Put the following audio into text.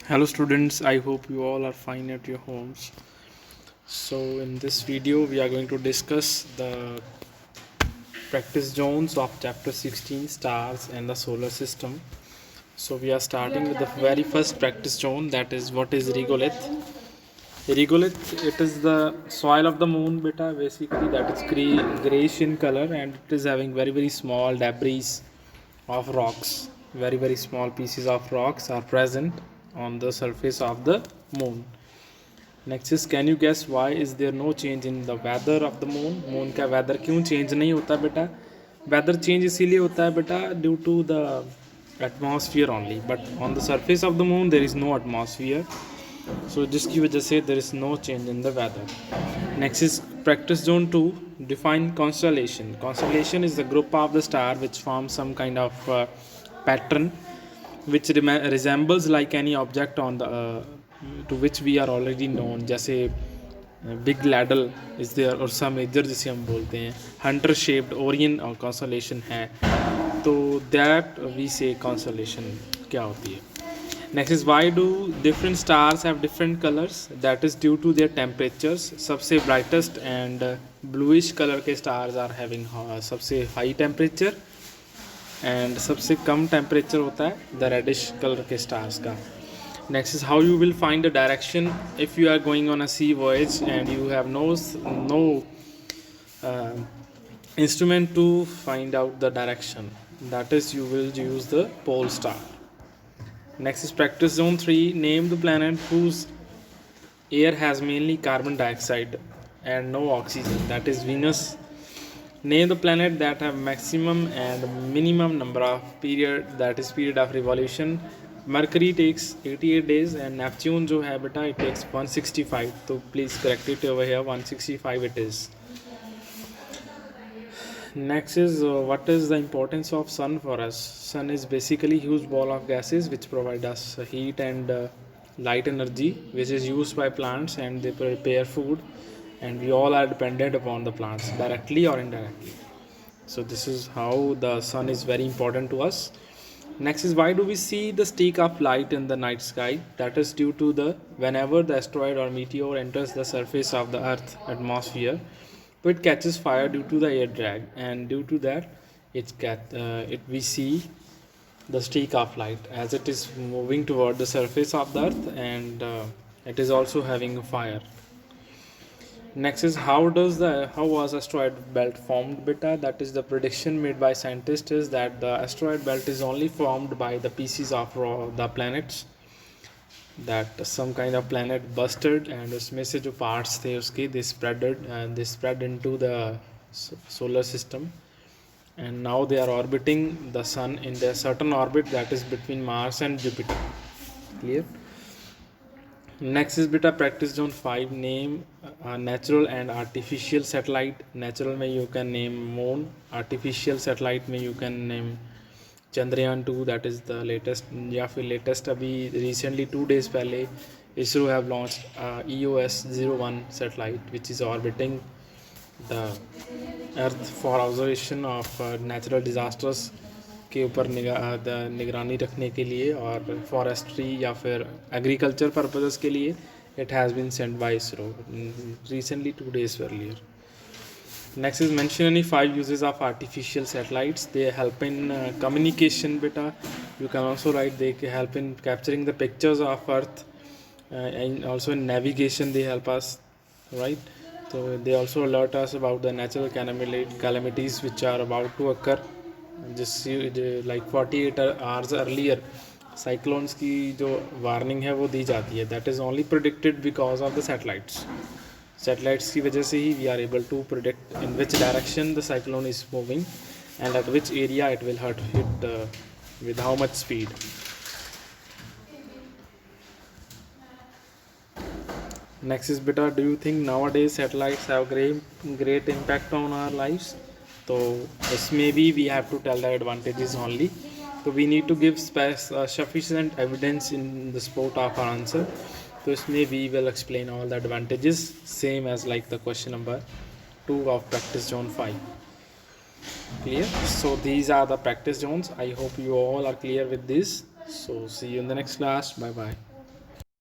Hello students, I hope you all are fine at your homes. So in this video we are going to discuss the practice zones of chapter 16 stars and the solar system. So we are starting with the very first practice zone, that is what is regolith. Regolith, it is the soil of the moon beta, basically that is grayish in color, and it is having very small debris of rocks. Very small pieces of rocks are present on the surface of the moon. Next is, can you guess why is there no change in the weather of the moon? Moon का weather क्यों change नहीं होता बेटा? Weather change इसीलिए होता है बेटा due to the atmosphere only. But on the surface of the moon there is no atmosphere. So जिसकी वजह से there is no change in the weather. Next is practice zone 2. Define constellation. Constellation is the group of the star which forms some kind of pattern which resembles like any object on the to which we are already known. जैसे big ladle is there Ursa major जिसे हम बोलते हैं, hunter shaped Orion और constellation है, तो that we say constellation क्या होती है. Next is why do different stars have different colours? That is due to their temperatures. सबसे ब्राइटेस्ट एंड ब्लूइश कलर के स्टार्स आर हैविंग सबसे हाई टेम्परेचर, एंड सबसे कम टेम्परेचर होता है द रेडिश कलर के स्टार्स का. Next is how you will find the direction if you are going on a sea voyage and you have no instrument to find out the direction. That is, you will use the pole star. Next is practice zone 3. Name the planet whose air has mainly carbon dioxide and no oxygen. That is Venus. Name the planet that have maximum and minimum number of period, that is period of revolution. Mercury takes 88 days and Neptune जो है बेटा it takes 165. तो please correct it over here, 165 it is. Next is what is the importance of sun for us? Sun is basically huge ball of gases which provide us heat and light energy which is used by plants and they prepare food, and we all are dependent upon the plants directly or indirectly. So this is how the sun is very important to us. Next is, why do we see the streak of light in the night sky? That is due to the whenever the asteroid or meteor enters the surface of the earth atmosphere, it catches fire due to the air drag, and due to that we see the streak of light as it is moving toward the surface of the earth, and it is also having a fire. Next is, how was asteroid belt formed beta? That is the prediction made by scientists is that the asteroid belt is only formed by the pieces of the planets, that some kind of planet busted and उसमें से जो parts थे उसके they spread into the solar system, and now they are orbiting the sun in their certain orbit, that is between Mars and Jupiter. Clear? Next is beta practice zone 5. Name natural and artificial satellite. Natural में you can name moon, artificial satellite में you can name Chandrayaan 2, that is the latest, या फिर latest अभी recently 2 days पहले ISRO have launched EOS-01 satellite which is orbiting the earth for observation of natural disasters के ऊपर निगरानी रखने के लिए, और फॉरेस्ट्री या फिर एग्रीकल्चर पर्पसेस के लिए it has been sent by ISRO recently 2 days earlier. Next is, mention any 5 uses of artificial satellites. They help in communication beta. You can also write they help in capturing the pictures of earth, and also in navigation they help us, right? So they also alert us about the natural calamities which are about to occur. Just like 48 hours earlier cyclones की जो warning है वो दी जाती है, that is only predicted because of the satellites की वजह से ही we are able to predict in which direction the cyclone is moving and at which area it will hit with how much speed. Next is beta, do you think nowadays satellites have great impact on our lives? So this maybe we have to tell the advantages only. So we need to give sufficient evidence in the support of our answer. So इसमें we will explain all the advantages, same as like the question number 2 of practice zone 5. Clear? So these are the practice zones. I hope you all are clear with this. So see you in the next class. Bye bye.